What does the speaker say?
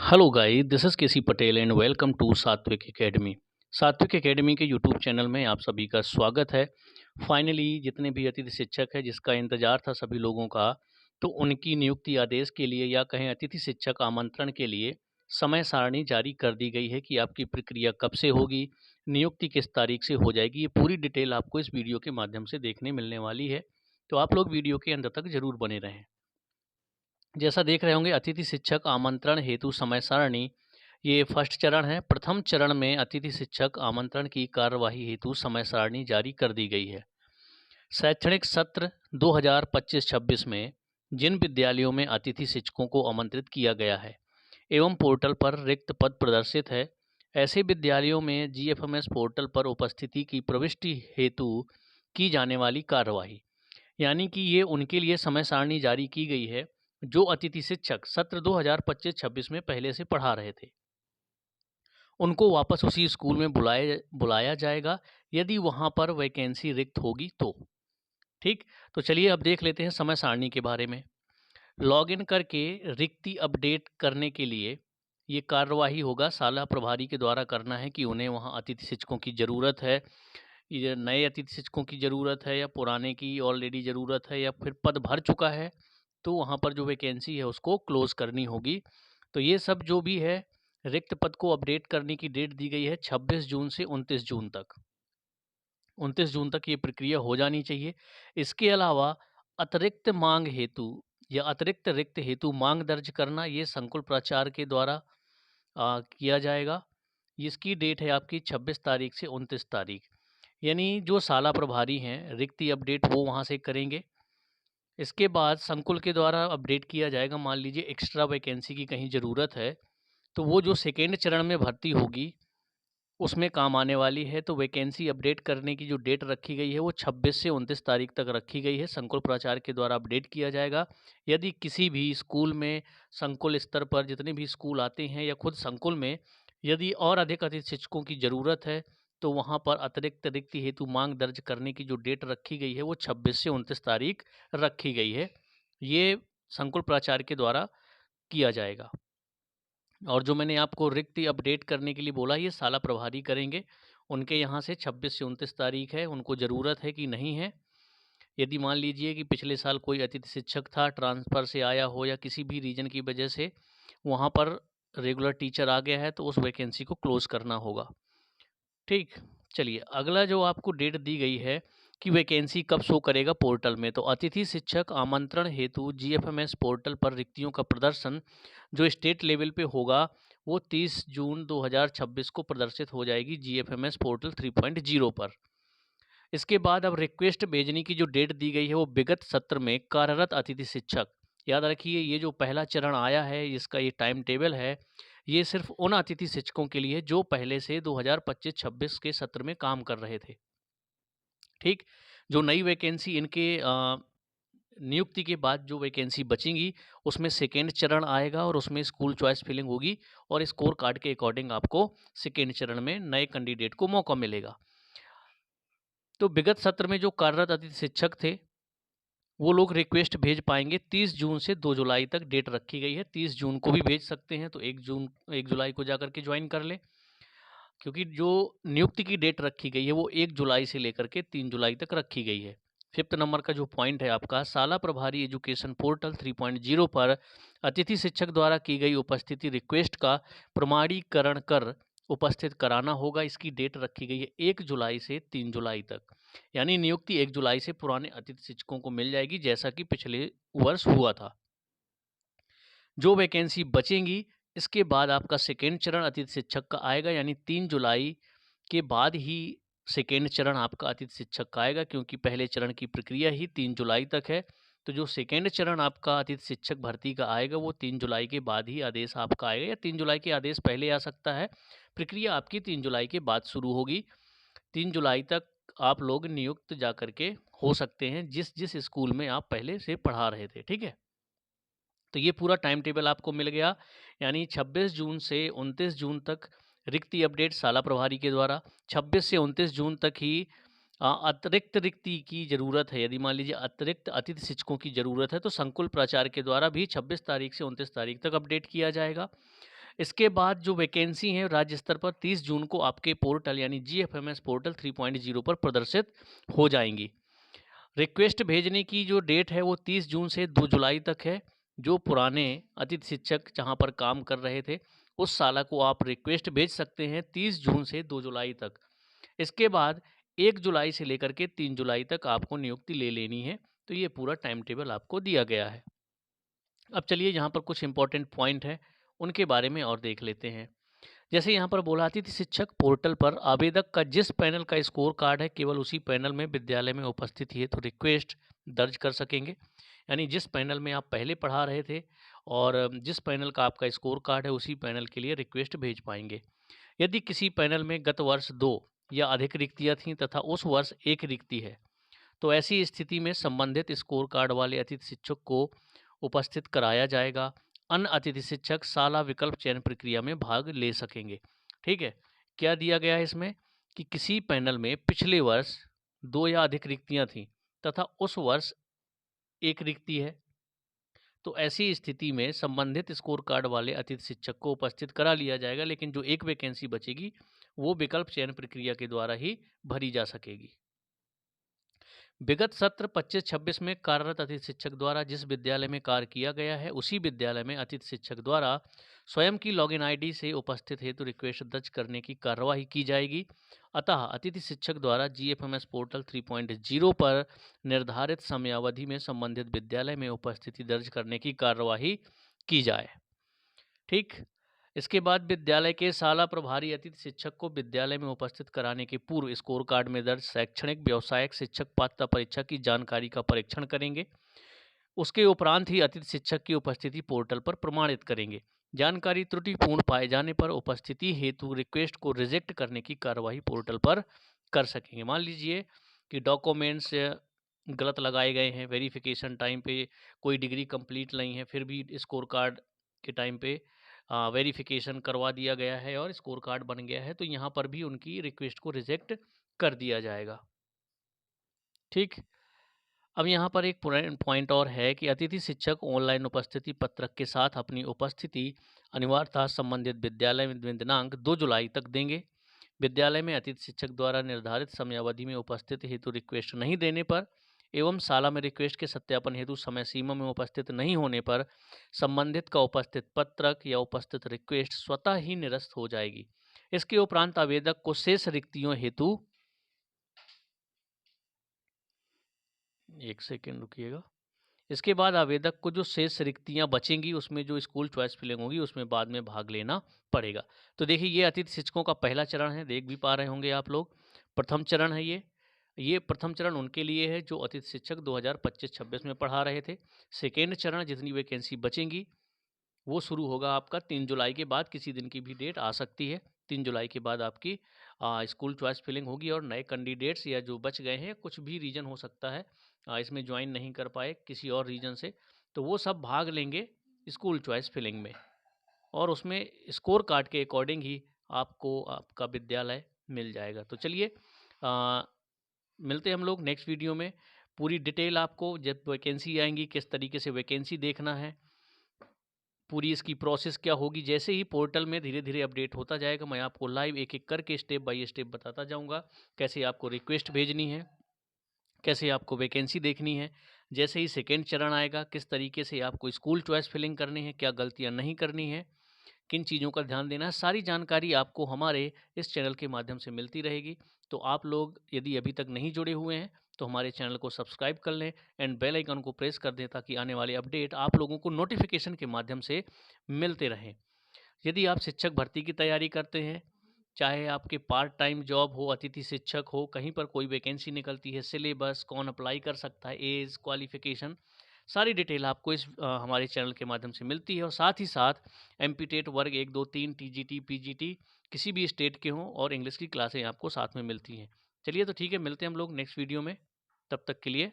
Hello guys, this is KC Patel and welcome to Satvik academy. Satvik academy के YouTube channel में आप सभी का स्वागत है। फाइनली जितने भी अतिथि शिक्षक हैं जिसका इंतज़ार था सभी लोगों का, तो उनकी नियुक्ति आदेश के लिए या कहें अतिथि शिक्षक आमंत्रण के लिए समय सारणी जारी कर दी गई है कि आपकी प्रक्रिया कब से होगी, नियुक्ति किस तारीख से हो जाएगी। ये पूरी डिटेल आपको इस वीडियो के माध्यम से देखने मिलने वाली है, तो आप लोग वीडियो के अंत तक ज़रूर बने रहें। जैसा देख रहे होंगे, अतिथि शिक्षक आमंत्रण हेतु समय सारणी, ये फर्स्ट चरण है। प्रथम चरण में अतिथि शिक्षक आमंत्रण की कार्यवाही हेतु समय सारणी जारी कर दी गई है। शैक्षणिक सत्र 2025-26 में जिन विद्यालयों में अतिथि शिक्षकों को आमंत्रित किया गया है एवं पोर्टल पर रिक्त पद प्रदर्शित है, ऐसे विद्यालयों में जीएफएमएस पोर्टल पर उपस्थिति की प्रविष्टि हेतु की जाने वाली कार्यवाही, यानी कि ये उनके लिए समय सारणी जारी की गई है जो अतिथि शिक्षक सत्र 2025-26 में पहले से पढ़ा रहे थे। उनको वापस उसी स्कूल में बुलाया जाएगा यदि वहाँ पर वैकेंसी रिक्त होगी तो। ठीक, तो चलिए अब देख लेते हैं समय सारणी के बारे में। लॉगिन करके रिक्ति अपडेट करने के लिए ये कार्यवाही होगा शाला प्रभारी के द्वारा करना है कि उन्हें वहाँ अतिथि शिक्षकों की ज़रूरत है, ये नए अतिथि शिक्षकों की ज़रूरत है या पुराने की ऑलरेडी ज़रूरत है या फिर पद भर चुका है तो वहाँ पर जो वैकेंसी है उसको क्लोज़ करनी होगी। तो ये सब जो भी है, रिक्त पद को अपडेट करने की डेट दी गई है 26 जून से 29 जून तक। 29 जून तक ये प्रक्रिया हो जानी चाहिए। इसके अलावा अतिरिक्त मांग हेतु या अतिरिक्त रिक्त हेतु मांग दर्ज करना, ये संकुल प्राचार्य के द्वारा किया जाएगा। इसकी डेट है आपकी 26 तारीख से 29 तारीख। यानी जो शाला प्रभारी हैं, रिक्ति अपडेट वो वहाँ से करेंगे। इसके बाद संकुल के द्वारा अपडेट किया जाएगा। मान लीजिए एक्स्ट्रा वैकेंसी की कहीं ज़रूरत है, तो वो जो सेकेंड चरण में भर्ती होगी, उसमें काम आने वाली है। तो वैकेंसी अपडेट करने की जो डेट रखी गई है, वो 26 से 29 तारीख तक रखी गई है। संकुल प्राचार्य के द्वारा अपडेट किया जाएगा। यदि किसी भी स्कूल में, संकुल स्तर पर जितने भी स्कूल आते हैं या खुद संकुल में यदि और अधिक अतिथि शिक्षकों की ज़रूरत है, तो वहाँ पर अतिरिक्त रिक्ति हेतु मांग दर्ज करने की जो डेट रखी गई है, वो 26 से 29 तारीख रखी गई है। ये संकुल प्राचार्य के द्वारा किया जाएगा। और जो मैंने आपको रिक्ति अपडेट करने के लिए बोला, ये शाला प्रभारी करेंगे। उनके यहाँ से 26 से 29 तारीख है, उनको ज़रूरत है कि नहीं है। यदि मान लीजिए कि पिछले साल कोई अतिथि शिक्षक था, ट्रांसफ़र से आया हो या किसी भी रीज़न की वजह से वहाँ पर रेगुलर टीचर आ गया है, तो उस वैकेंसी को क्लोज़ करना होगा। ठीक, चलिए अगला जो आपको डेट दी गई है कि वैकेंसी कब शो करेगा पोर्टल में, तो अतिथि शिक्षक आमंत्रण हेतु जीएफएमएस पोर्टल पर रिक्तियों का प्रदर्शन जो स्टेट लेवल पे होगा, वो 30 जून 2026 को प्रदर्शित हो जाएगी जीएफएमएस पोर्टल 3.0 पर। इसके बाद अब रिक्वेस्ट भेजने की जो डेट दी गई है, वो विगत सत्र में कार्यरत अतिथि शिक्षक, याद रखिए ये जो पहला चरण आया है, इसका ये टाइम टेबल है, ये सिर्फ उन अतिथि शिक्षकों के लिए जो पहले से 2025-26 के सत्र में काम कर रहे थे। ठीक, जो नई वैकेंसी इनके नियुक्ति के बाद जो वैकेंसी बचेंगी, उसमें सेकेंड चरण आएगा और उसमें स्कूल चॉइस फिलिंग होगी और स्कोर कार्ड के अकॉर्डिंग आपको सेकेंड चरण में नए कैंडिडेट को मौका मिलेगा। तो विगत सत्र में जो कार्यरत अतिथि शिक्षक थे, वो लोग रिक्वेस्ट भेज पाएंगे 30 जून से 2 जुलाई तक डेट रखी गई है। 30 जून को भी भेज सकते हैं, तो 1 जुलाई को जाकर के ज्वाइन कर लें, क्योंकि जो नियुक्ति की डेट रखी गई है वो 1 जुलाई से लेकर के 3 जुलाई तक रखी गई है। फिफ्थ नंबर का जो पॉइंट है आपका, शाला प्रभारी एजुकेशन पोर्टल 3.0 पर अतिथि शिक्षक द्वारा की गई उपस्थिति रिक्वेस्ट का प्रमाणीकरण कर उपस्थित कराना होगा। इसकी डेट रखी गई है 1 जुलाई से 3 जुलाई तक। यानी नियुक्ति 1 जुलाई से पुराने अतिथि शिक्षकों को मिल जाएगी, जैसा कि पिछले वर्ष हुआ था। जो वैकेंसी बचेंगी, इसके बाद आपका सेकेंड चरण अतिथि शिक्षक का आएगा, यानी 3 जुलाई के बाद ही सेकेंड चरण आपका अतिथि शिक्षक का आएगा, क्योंकि पहले चरण की प्रक्रिया ही 3 जुलाई तक है। तो जो सेकेंड चरण आपका अतिथि शिक्षक भर्ती का आएगा, वो 3 जुलाई के बाद ही आदेश आपका आएगा, या 3 जुलाई के आदेश पहले आ सकता है। प्रक्रिया आपकी 3 जुलाई के बाद शुरू होगी। 3 जुलाई तक आप लोग नियुक्त जा कर के हो सकते हैं, जिस जिस स्कूल में आप पहले से पढ़ा रहे थे। ठीक है, तो ये पूरा टाइम टेबल आपको मिल गया। यानी 26 जून से 29 जून तक रिक्ति अपडेट शाला प्रभारी के द्वारा, 26 से 29 जून तक ही अतिरिक्त रिक्ति की ज़रूरत है। यदि मान लीजिए अतिरिक्त अतिथि शिक्षकों की ज़रूरत है, तो संकुल प्राचार्य के द्वारा भी 26 तारीख से 29 तारीख तक अपडेट किया जाएगा। इसके बाद जो वैकेंसी है राज्य स्तर पर 30 जून को आपके पोर्टल यानी GFMS पोर्टल 3.0 पर प्रदर्शित हो जाएंगी। रिक्वेस्ट भेजने की जो डेट है वो 30 जून से 2 जुलाई तक है। जो पुराने अतिथि शिक्षक जहाँ पर काम कर रहे थे उस साला को आप रिक्वेस्ट भेज सकते हैं 30 जून से 2 जुलाई तक। इसके बाद 1 जुलाई से लेकर के 3 जुलाई तक आपको नियुक्ति ले लेनी है। तो ये पूरा टाइम टेबल आपको दिया गया है। अब चलिए यहाँ पर कुछ इंपॉर्टेंट पॉइंट है उनके बारे में और देख लेते हैं। जैसे यहाँ पर बोला अतिथि शिक्षक पोर्टल पर आवेदक का जिस पैनल का स्कोर कार्ड है केवल उसी पैनल में विद्यालय में उपस्थित है तो रिक्वेस्ट दर्ज कर सकेंगे। यानी जिस पैनल में आप पहले पढ़ा रहे थे और जिस पैनल का आपका स्कोर कार्ड है उसी पैनल के लिए रिक्वेस्ट भेज पाएंगे। यदि किसी पैनल में गत वर्ष 2 या अधिक रिक्तियाँ थीं तथा उस वर्ष 1 रिक्ति है तो ऐसी स्थिति में संबंधित स्कोर कार्ड वाले अतिथि शिक्षक को उपस्थित कराया जाएगा। अन्य अतिथि शिक्षक शाला विकल्प चयन प्रक्रिया में भाग ले सकेंगे। ठीक है, क्या दिया गया है इसमें कि किसी पैनल में पिछले वर्ष 2 या अधिक रिक्तियां थीं तथा उस वर्ष 1 रिक्ति है तो ऐसी स्थिति में संबंधित स्कोर कार्ड वाले अतिथि शिक्षक को उपस्थित करा लिया जाएगा, लेकिन जो 1 वैकेंसी बचेगी वो विकल्प चयन प्रक्रिया के द्वारा ही भरी जा सकेगी। विगत सत्र 25-26 में कार्यरत अतिथि शिक्षक द्वारा जिस विद्यालय में कार्य किया गया है उसी विद्यालय में अतिथि शिक्षक द्वारा स्वयं की लॉगिन आईडी से उपस्थित हेतु रिक्वेस्ट दर्ज करने की कार्यवाही की जाएगी। अतः अतिथि शिक्षक द्वारा GFMS पोर्टल 3.0 पर निर्धारित समयावधि में संबंधित विद्यालय में उपस्थिति दर्ज करने की कार्यवाही की जाए। ठीक, इसके बाद विद्यालय के शाला प्रभारी अतिथि शिक्षक को विद्यालय में उपस्थित कराने के पूर्व स्कोर कार्ड में दर्ज शैक्षणिक व्यावसायिक शिक्षक पात्रता परीक्षा की जानकारी का परीक्षण करेंगे। उसके उपरांत ही अतिथि शिक्षक की उपस्थिति पोर्टल पर प्रमाणित करेंगे। जानकारी त्रुटिपूर्ण पाए जाने पर उपस्थिति हेतु रिक्वेस्ट को रिजेक्ट करने की कार्यवाही पोर्टल पर कर सकेंगे। मान लीजिए कि डॉक्यूमेंट्स गलत लगाए गए हैं, वेरिफिकेशन टाइम पे कोई डिग्री कंप्लीट नहीं है, फिर भी स्कोर कार्ड के टाइम पे वेरिफिकेशन करवा दिया गया है और स्कोर कार्ड बन गया है, तो यहाँ पर भी उनकी रिक्वेस्ट को रिजेक्ट कर दिया जाएगा। ठीक, अब यहाँ पर एक पॉइंट और है कि अतिथि शिक्षक ऑनलाइन उपस्थिति पत्रक के साथ अपनी उपस्थिति अनिवार्यतः संबंधित विद्यालय में दिनांक 2 जुलाई तक देंगे। विद्यालय में अतिथि शिक्षक द्वारा निर्धारित समयावधि में उपस्थित हेतु रिक्वेस्ट नहीं देने पर एवं शाला में रिक्वेस्ट के सत्यापन हेतु समय सीमा में उपस्थित नहीं होने पर संबंधित का उपस्थित पत्रक या उपस्थित रिक्वेस्ट स्वतः ही निरस्त हो जाएगी। इसके उपरांत आवेदक को शेष रिक्तियों हेतु, एक सेकेंड रुकिएगा, इसके बाद आवेदक को जो शेष रिक्तियां बचेंगी उसमें जो स्कूल चॉइस फिलिंग होगी उसमें बाद में भाग लेना पड़ेगा। तो देखिए ये अतिथि शिक्षकों का पहला चरण है, देख भी पा रहे होंगे आप लोग। प्रथम चरण है ये प्रथम चरण उनके लिए है जो अतिथि शिक्षक 2025-26 में पढ़ा रहे थे। सेकेंड चरण जितनी वैकेंसी बचेंगी वो शुरू होगा आपका 3 जुलाई के बाद, किसी दिन की भी डेट आ सकती है। 3 जुलाई के बाद आपकी स्कूल चॉइस फिलिंग होगी और नए कैंडिडेट्स या जो बच गए हैं, कुछ भी रीज़न हो सकता है इसमें ज्वाइन नहीं कर पाए किसी और रीज़न से, तो वो सब भाग लेंगे स्कूल चॉइस फिलिंग में और उसमें स्कोर कार्ड के अकॉर्डिंग ही आपको आपका विद्यालय मिल जाएगा। तो चलिए मिलते हैं हम लोग नेक्स्ट वीडियो में। पूरी डिटेल आपको जब वैकेंसी आएंगी किस तरीके से वैकेंसी देखना है, पूरी इसकी प्रोसेस क्या होगी, जैसे ही पोर्टल में धीरे धीरे अपडेट होता जाएगा मैं आपको लाइव एक एक करके स्टेप बाय स्टेप बताता जाऊंगा। कैसे आपको रिक्वेस्ट भेजनी है, कैसे आपको वैकेंसी देखनी है, जैसे ही सेकेंड चरण आएगा किस तरीके से आपको स्कूल चॉइस फिलिंग करनी है, क्या गलतियां नहीं करनी है, किन चीज़ों का ध्यान देना है, सारी जानकारी आपको हमारे इस चैनल के माध्यम से मिलती रहेगी। तो आप लोग यदि अभी तक नहीं जुड़े हुए हैं तो हमारे चैनल को सब्सक्राइब कर लें एंड बेल आइकन को प्रेस कर दें ताकि आने वाले अपडेट आप लोगों को नोटिफिकेशन के माध्यम से मिलते रहें। यदि आप शिक्षक भर्ती की तैयारी करते हैं, चाहे आपके पार्ट टाइम जॉब हो, अतिथि शिक्षक हो, कहीं पर कोई वैकेंसी निकलती है, सिलेबस कौन अप्लाई कर सकता है, एज, क्वालिफिकेशन, सारी डिटेल आपको इस हमारे चैनल के माध्यम से मिलती है। और साथ ही साथ एमपी टेट वर्ग 1, 2, 3, टीजीटी, पीजीटी किसी भी स्टेट के हों और इंग्लिश की क्लासें आपको साथ में मिलती हैं। चलिए तो ठीक है, मिलते हैं हम लोग नेक्स्ट वीडियो में, तब तक के लिए